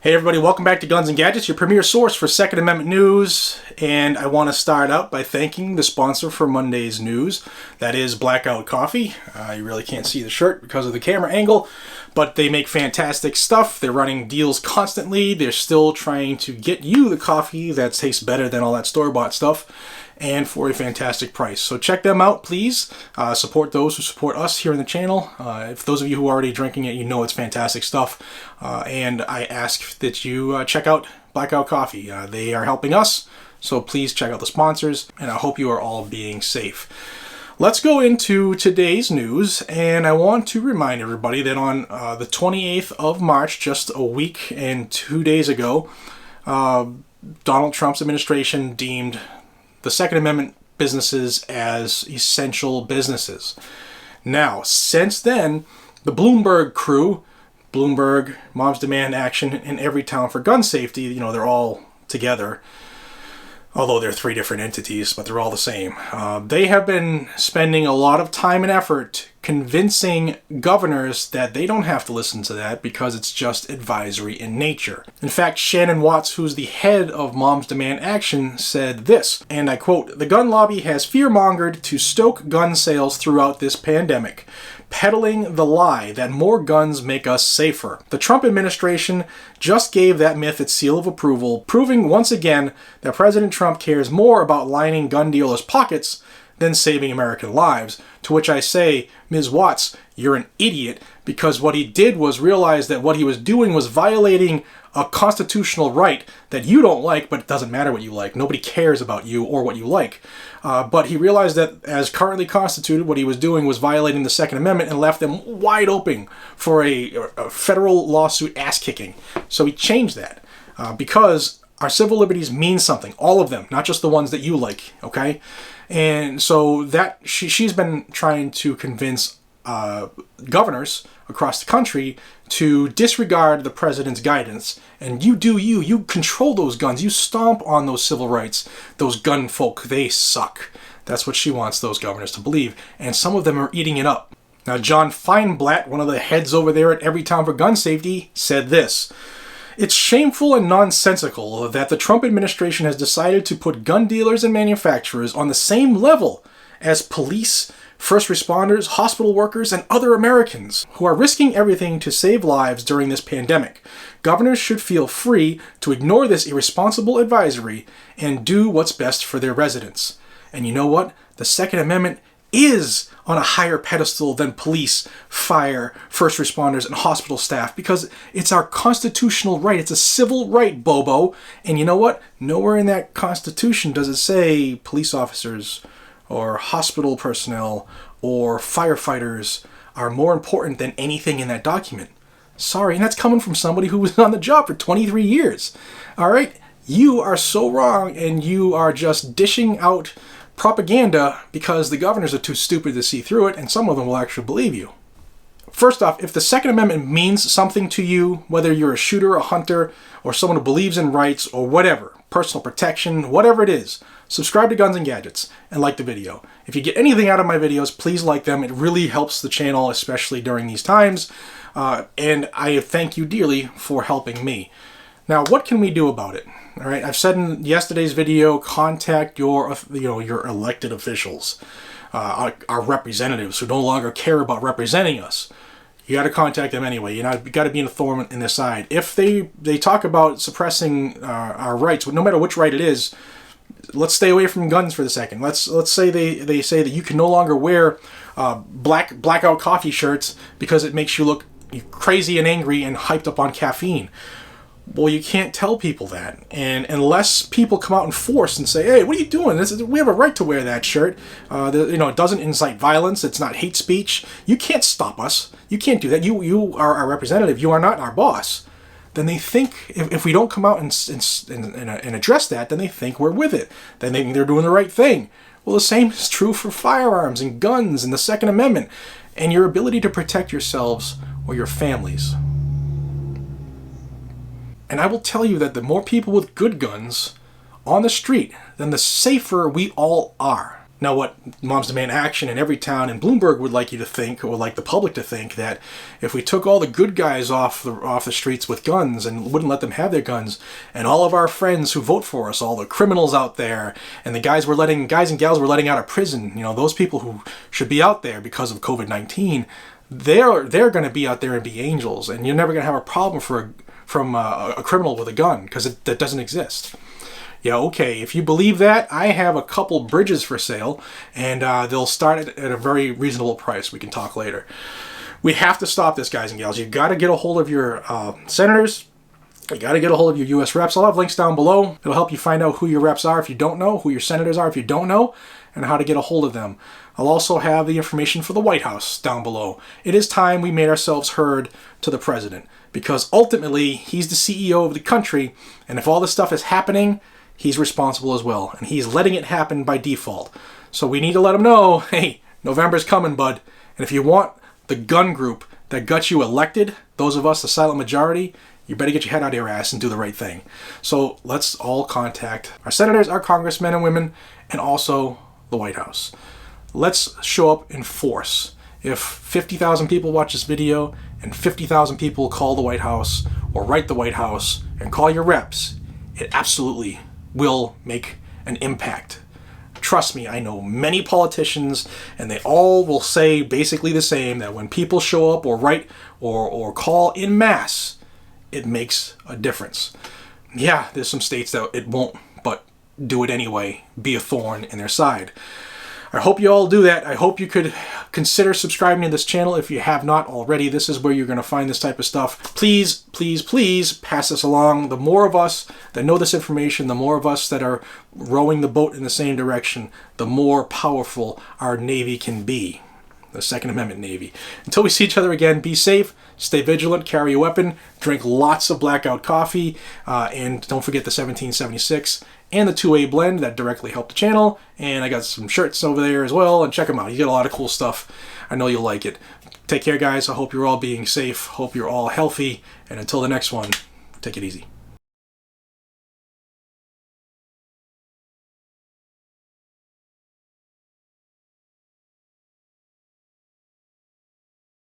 Hey everybody, welcome back to Guns and Gadgets, your premier source for Second Amendment news. And I want to start out by thanking the sponsor for Monday's news. That is Blackout Coffee. You really can't see the shirt because of the camera angle, but they make fantastic stuff. They're running deals constantly. They're still trying to get you the coffee that tastes better than all that store-bought stuff, and for a fantastic price. So check them out, please. Support those who support us here on the channel. If those of you who are already drinking it, you know it's fantastic stuff. And I ask that you check out Blackout Coffee. They are helping us, so please check out the sponsors, and I hope you are all being safe. Let's go into today's news, and I want to remind everybody that on the 28th of March, just a week and 2 days ago, Donald Trump's administration deemed the Second Amendment businesses as essential businesses. Now, since then, the Bloomberg crew, Bloomberg, Moms Demand Action, and Everytown for Gun Safety, you know, they're all together, although they're three different entities, but they're all the same. They have been spending a lot of time and effort convincing governors that they don't have to listen to that because it's just advisory in nature. In fact, Shannon Watts, who's the head of Moms Demand Action, said this, and I quote, "The gun lobby has fear-mongered to stoke gun sales throughout this pandemic, peddling the lie that more guns make us safer. The Trump administration just gave that myth its seal of approval, proving once again that President Trump cares more about lining gun dealers' pockets than saving American lives." To which I say, Ms. Watts, you're an idiot, because what he did was realize that what he was doing was violating a constitutional right that you don't like, but it doesn't matter what you like. Nobody cares about you or what you like. But he realized that as currently constituted, what he was doing was violating the Second Amendment and left them wide open for a federal lawsuit ass-kicking. So he changed that because our civil liberties mean something, all of them, not just the ones that you like, okay? And so that she's been trying to convince governors across the country to disregard the president's guidance, and you do you control those guns, you stomp on those civil rights. Those gun folk, they suck. That's what she wants those governors to believe, and some of them are eating it up. Now, John Feinblatt, one of the heads over there at Everytown for Gun Safety, said this: "It's shameful and nonsensical that the Trump administration has decided to put gun dealers and manufacturers on the same level as police, first responders, hospital workers, and other Americans who are risking everything to save lives during this pandemic. Governors should feel free to ignore this irresponsible advisory and do what's best for their residents." And you know what? The Second Amendment is on a higher pedestal than police, fire, first responders, and hospital staff, because it's our constitutional right. It's a civil right, Bobo. And you know what? Nowhere in that Constitution does it say police officers or hospital personnel or firefighters are more important than anything in that document. Sorry, and that's coming from somebody who was on the job for 23 years. All right? You are so wrong, and you are just dishing out propaganda because the governors are too stupid to see through it, and some of them will actually believe you. First off, if the Second Amendment means something to you, whether you're a shooter, a hunter, or someone who believes in rights or whatever, personal protection, whatever it is, subscribe to Guns and Gadgets and like the video. If you get anything out of my videos, please like them. It really helps the channel, especially during these times, and I thank you dearly for helping me. Now, what can we do about it? All right, I've said in yesterday's video, contact your elected officials, our representatives who no longer care about representing us. You got to contact them anyway. You got to be a thorn in their side. If they talk about suppressing our rights, no matter which right it is, let's stay away from guns for the second. Let's say they say that you can no longer wear blackout coffee shirts because it makes you look crazy and angry and hyped up on caffeine. Well, you can't tell people that, and unless people come out in force and say, "Hey, what are you doing? We have a right to wear that shirt. It doesn't incite violence. It's not hate speech. You can't stop us. You can't do that. You are our representative. You are not our boss." Then they think if we don't come out and address that, then they think we're with it. Then they think they're doing the right thing. Well, the same is true for firearms and guns and the Second Amendment and your ability to protect yourselves or your families. And I will tell you that the more people with good guns on the street, then the safer we all are. Now, what Moms Demand Action in every town in Bloomberg would like you to think, or would like the public to think, that if we took all the good guys off the streets with guns and wouldn't let them have their guns, and all of our friends who vote for us, all the criminals out there, and the guys and gals we're letting out of prison, those people who should be out there because of COVID-19, they're going to be out there and be angels, and you're never going to have a problem from a criminal with a gun, because that doesn't exist. Yeah, okay, if you believe that, I have a couple bridges for sale, and they'll start at a very reasonable price. We can talk later. We have to stop this, guys and gals. You've got to get a hold of your senators. You got to get a hold of your U.S. reps. I'll have links down below. It'll help you find out who your reps are if you don't know, who your senators are if you don't know, and how to get a hold of them. I'll also have the information for the White House down below. It is time we made ourselves heard to the president, because ultimately, he's the CEO of the country, and if all this stuff is happening, he's responsible as well, and he's letting it happen by default. So we need to let him know, hey, November's coming, bud. And if you want the gun group that got you elected, those of us, the silent majority, you better get your head out of your ass and do the right thing. So let's all contact our senators, our congressmen and women, and also the White House. Let's show up in force. If 50,000 people watch this video and 50,000 people call the White House or write the White House and call your reps, it absolutely will make an impact. Trust me, I know many politicians, and they all will say basically the same, that when people show up or write or call in mass, it makes a difference. Yeah, there's some states that it won't, but do it anyway. Be a thorn in their side. I hope you all do that. I hope you could consider subscribing to this channel if you have not already. This is where you're going to find this type of stuff. Please, please, please pass this along. The more of us that know this information, the more of us that are rowing the boat in the same direction, the more powerful our Navy can be. The Second Amendment Navy. Until we see each other again, be safe, stay vigilant, carry a weapon, drink lots of blackout coffee, and don't forget the 1776 and the 2A blend that directly helped the channel. And I got some shirts over there as well, and check them out. You get a lot of cool stuff. I know you'll like it. Take care, guys. I hope you're all being safe. Hope you're all healthy. And until the next one, take it easy.